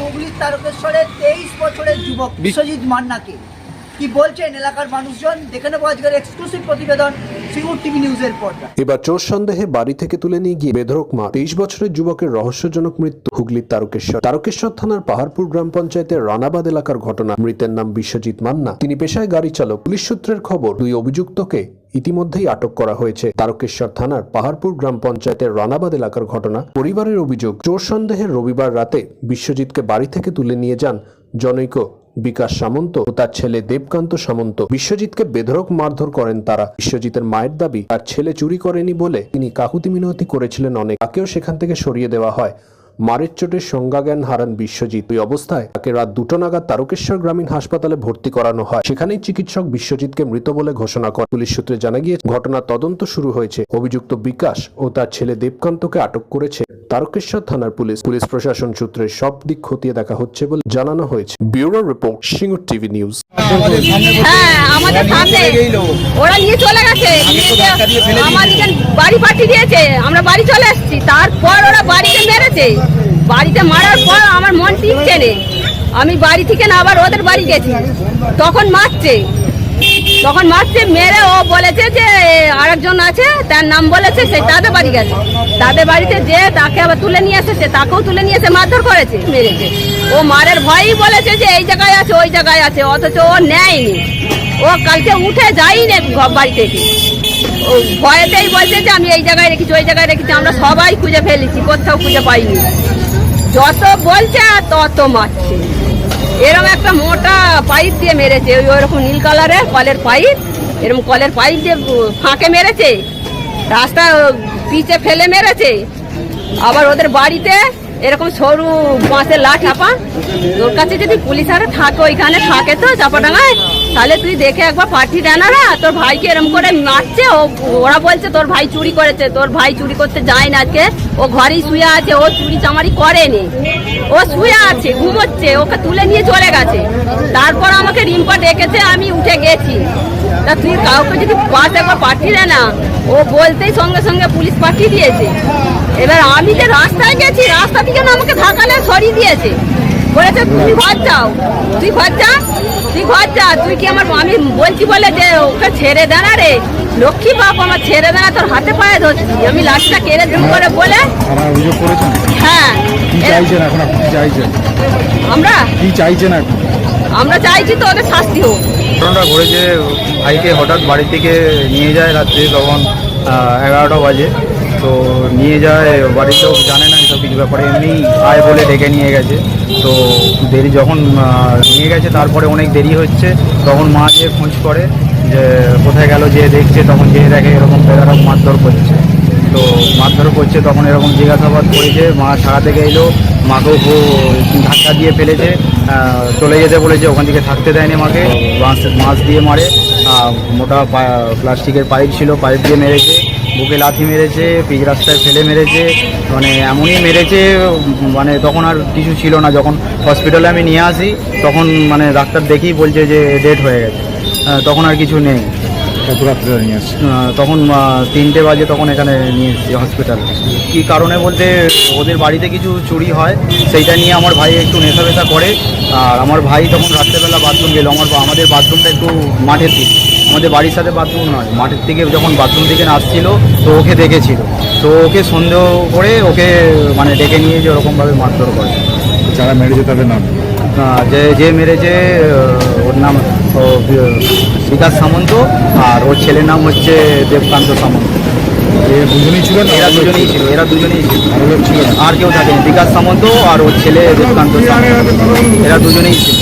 হুগলির তারকেশ্বরে 23 বছরের যুবক বিশ্বজিৎ মান্নাকে কি বলছেন এলাকার মানুষজন দেখে নেবো আজকের এক্সক্লুসিভ প্রতিবেদন সিঙ্গুর টিভি নিউজের পর্দা। এবার চোর সন্দেহে বাড়ি থেকে তুলে নিয়ে গিয়ে বেধড়ক মার 23 বছরের যুবকের রহস্যজনক মৃত্যু হুগলির তারকেশ্বর থানার পাহাড়পুর গ্রাম পঞ্চায়েতের রানাবাদ এলাকার ঘটনা। মৃতের নাম বিশ্বজিৎ মান্না, তিনি পেশায় গাড়ি চালক। পুলিশ সূত্রের খবর, দুই অভিযুক্তকে ইতিমধ্যেই আটক করা হয়েছে। তারকেশ্বর থানার পাহাড়পুর গ্রাম পঞ্চায়েতের রানাবাদ এলাকার ঘটনা। পরিবারের অভিযোগ, চোর সন্দেহে রবিবার রাতে বিশ্বজিৎকে বাড়ি থেকে তুলে নিয়ে যান জনৈক বিকাশ সামন্ত ও তার ছেলে দেবকান্ত সামন্ত। বিশ্বজিৎকে বেধড়ক মারধর করেন তারা। বিশ্বজিতের মায়ের দাবি, তার ছেলে চুরি করেনি বলে তিনি কাকুতি মিনতি করেছিলেন অনেক, তাকেও সেখান থেকে সরিয়ে দেওয়া হয়। মারের চোটে সংজ্ঞাজ্ঞান হারান বিশ্বজিৎ। ওই অবস্থায় তাকে রাত 2টা নাগাদ তারকেশ্বর গ্রামীণ হাসপাতালে ভর্তি করানো হয়। সেখানেই চিকিৎসক বিশ্বজিৎকে মৃত বলে ঘোষণা করে। পুলিশ সূত্রে জানা গিয়েছে, ঘটনার তদন্ত শুরু হয়েছে। অভিযুক্ত বিকাশ ও তার ছেলে দেবকান্তকে আটক করেছে তারকেশ্বর থানার পুলিশ। পুলিশ প্রশাসন সূত্রে সব দিক খতিয়ে দেখা হচ্ছে বলে জানানো হয়েছে। Bureau report, Singur TV news. হ্যাঁ, আমাদের সামনে ওরা নিয়ে চলে গেছে, আমাদেরকে বাড়ি পাঠিয়ে দিয়েছে। আমরা বাড়ি চলে এসেছি, তারপর ওরা বাড়িতে মেরেছে। বাড়িতে মারার পর আমার মন টিকছে না, আমি বাড়ি থেকে না আবার ওদের বাড়ি গেছি, তখন মারছে মেরে ও বলেছে যে আরেকজন আছে, তার নাম বলেছে, সে তাদের বাড়ি গেছে। তাদের বাড়িতে যে তাকে আবার তুলে নিয়ে এসেছে, তাকেও তুলে নিয়ে এসে মারধর করেছে, মেরেছে। ও মারের ভয়ই বলেছে যে এই জায়গায় আছে ওই জায়গায় আছে, অথচ ও নেয়নি। ও কালকে উঠে যায়নি বাড়ি থেকে, ও ভয়েতেই বলছে যে আমি এই জায়গায় রেখেছি ওই জায়গায় রেখেছি। আমরা সবাই খুঁজে ফেলেছি, কোথাও খুঁজে পাইনি। যত বলছে আর তত মারছে। এরকম একটা মোটা পাইপ দিয়ে মেরেছে, ওইরকম নীল কালারের কলের পাইপ, এরকম কলের পাইপ দিয়ে ফাঁকে মেরেছে, রাস্তা পিচে ফেলে মেরেছে। আবার ওদের বাড়িতে এরকম সরু বাঁশের লাঠ চাপা। তোর কাছে যদি পুলিশ আরে থাকে, ওইখানে থাকে তো চাপাডাঙ্গায়, তাহলে তুই দেখে একবার পাঠিয়ে দেন। না তোর ভাইকে এরকম করে মারছে। ওরা বলছে তোর ভাই চুরি করেছে, তোর ভাই চুরি করতে যায় না, আজকে ও ঘরেই শুয়ে আছে, ও চুরি চামারি করেনি, ও শুয়ে আছে ঘুমোচ্ছে, ওকে তুলে নিয়ে চলে গেছে। তারপর আমাকে রিম্পা ডেকেছে, আমি উঠে গেছি। তা তুই কাউকে যদি পাশ একবার পাঠিয়ে দে না, ও বলতেই সঙ্গে সঙ্গে পুলিশ পাঠিয়ে দিয়েছে। এবার আমি যে রাস্তায় গেছি, রাস্তা থেকে না আমাকে ধাক্কালে সরিয়ে দিয়েছে, বলেছে তুমি ঘর যাও, তুই ঘর যা, তুই কি আমার, আমি বলছি বলে যে ওকে ছেড়ে দে না রে লক্ষ্মী বাপ, আমার ছেড়ে দে না, তোর হাতে পায়ে ধরছি, আমি লাশটা কেড়ে দেব করে বলে। হ্যাঁ, আমরা চাইছি তো ওদের শাস্তি হোক। ঘটনাটা ঘটেছে, ভাইকে হঠাৎ বাড়ি থেকে নিয়ে যায় রাত্রে, তখন 11টা বাজে। তো নিয়ে যায়, বাড়িতেও জানে না এসব কিছু ব্যাপারে, এমনি আয় বলে ডেকে নিয়ে গেছে। তো দেরি যখন নিয়ে গেছে, তারপরে অনেক দেরি হচ্ছে, তখন মা যে খোঁজ করে যে কোথায় গেল, যে দেখছে, তখন যে দেখে এরকম বেদারক মারধর করছে। তো মারধর করছে, তখন এরকম জিজ্ঞাসাবাদ করেছে, মা ছাড়াতে গেলো, মাকেও ধাক্কা দিয়ে ফেলেছে, চলে যেতে বলেছে, ওখান থেকে থাকতে দেয়নি মাকে। মাছ দিয়ে মারে, মোটা প্লাস্টিকের পাইপ ছিল, পাইপ দিয়ে মেরেছে, বুকে লাথি মেরেছে, পিচ রাস্তায় ফেলে মেরেছে, মানে এমনই মেরেছে। মানে তখন আর কিছু ছিল না, যখন হসপিটালে আমি নিয়ে আসি, তখন মানে ডাক্তার দেখেই বলছে যে ডেড হয়ে গেছে, তখন আর কিছু নেই। তখন 3টে বাজে, তখন এখানে নিয়ে এসেছি হসপিটালে। কী কারণে বলতে, ওদের বাড়িতে কিছু চুরি হয়, সেইটা নিয়ে আমার ভাই একটু নেশা করে। আর আমার ভাই তখন রাত্রেবেলা বাথরুম গেল, আমাদের বাথরুমটা একটু মাঠের দিকে, আমাদের বাড়ির সাথে বাথরুম নয়, মাঠের থেকে যখন বাথরুম থেকে আসছিল, তো ওকে দেখেছিল, তো ওকে সন্দেহ করে ওকে মানে ডেকে নিয়ে যে ওরকমভাবে মারধর করে। যারা মেরেছে তাদের নাম, যে মেরেছে ওর নাম বিকাশ সামন্ত, আর ওর ছেলের নাম হচ্ছে দেবকান্ত সামন্ত। দুজনেই ছিল, এরা দুজনেই ছিল, আর কেউ থাকেনি। বিকাশ সামন্ত আর ওর ছেলে দেবকান্ত সামন্ত, এরা দুজনেই ছিল।